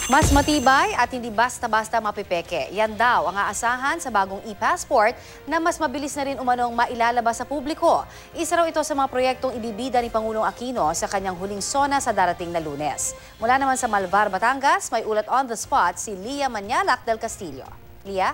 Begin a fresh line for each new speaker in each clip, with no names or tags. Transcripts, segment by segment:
Mas matibay at hindi basta-basta mapipeke. Yan daw ang aasahan sa bagong e-passport na mas mabilis na rin umanong mailalabas sa publiko. Isa raw ito sa mga proyektong ibibida ni Pangulong Aquino sa kanyang huling SONA sa darating na Lunes. Mula naman sa Malvar, Batangas, may ulat on the spot si Lia Manialac del Castillo. Lia?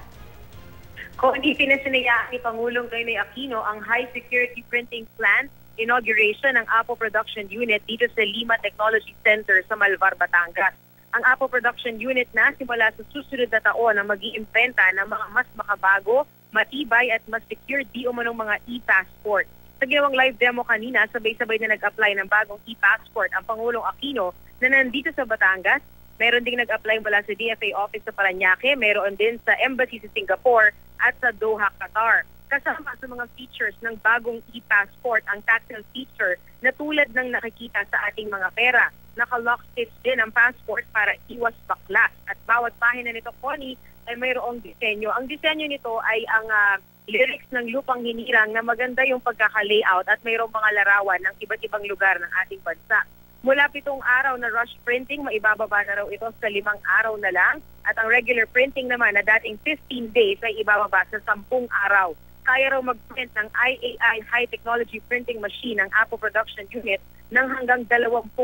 Kung hindi pinasinayaan ni Pangulong Noynoy Aquino ang high security printing plant inauguration ng Apo Production Unit dito sa Lima Technology Center sa Malvar, Batangas. Ang Apo Production Unit na simula sa susunod na taon na mag-iimbenta ng mga mas makabago, matibay at mas secure di umanong mga e-passport. Sa ginawang live demo kanina, sabay-sabay na nag-apply ng bagong e-passport ang Pangulong Aquino na nandito sa Batangas. Meron ding nag-apply mula sa DFA office sa Parañaque, meron din sa embassy sa Singapore at sa Doha, Qatar. Kasama sa mga features ng bagong e-passport ang tactile feature na tulad ng nakikita sa ating mga pera. Naka-lock stitch din ang passport para iwas baklas. At bawat pahina nito, Connie, ay mayroong disenyo. Ang disenyo nito ay ang lyrics ng Lupang Hinirang na maganda yung pagkaka-layout at mayroong mga larawan ng iba't ibang lugar ng ating bansa. Mula 7 araw na rush printing, maibababa na raw ito sa 5 araw na lang. At ang regular printing naman na dating 15 days ay ibababa sa 10 araw. Kaya raw mag-print ng IAI High Technology Printing Machine ng Apo Production Unit ng hanggang 20,000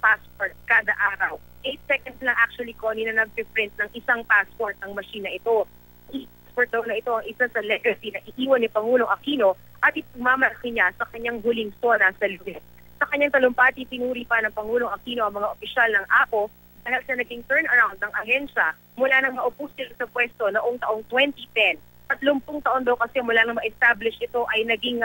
passport kada araw. 8 seconds lang actually, Connie, na nag-print ng isang passport ang machine na ito. E-passport daw na ito ang isa sa legacy na iiwan ni Pangulong Aquino at ipagmamalaki niya sa kanyang huling SONA sa Lunes. Sa kanyang talumpati, pinuri pa ng Pangulong Aquino ang mga opisyal ng Apo dahil sa naging turnaround ng ahensya mula nang maupo sila sa pwesto noong taong 2010. 30 taon daw kasi mula nang ma-establish ito ay naging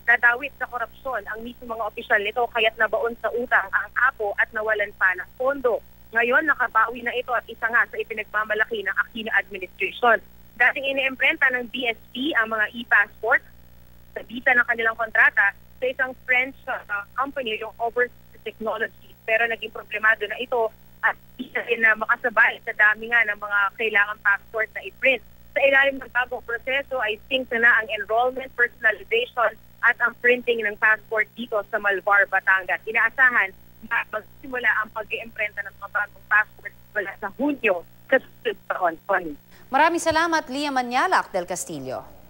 nadawit sa korupsyon ang mismo mga opisyal nito kaya't nabaon sa utang ang Apo at nawalan pa ng pondo. Ngayon, nakabawi na ito at isa nga sa ipinagmamalaki ng Aquino administration. Dating iniimprenta ng BSP ang mga e-passport sa bisa ng kanilang kontrata sa isang French company, yung Overseas Technology. Pero naging problemado na ito at isa rin na makasabay sa dami nga ng mga kailangan passport na i-print. Sa ilalim ng bagong proseso ay sync na ang enrollment, personalization at ang printing ng passport dito sa Malvar, Batangas. Inaasahan na magsimula ang pag-iimprenta ng mga bagong passport mula sa Hunyo sa susunod taon.
Maraming salamat, Lia Manialac del Castillo.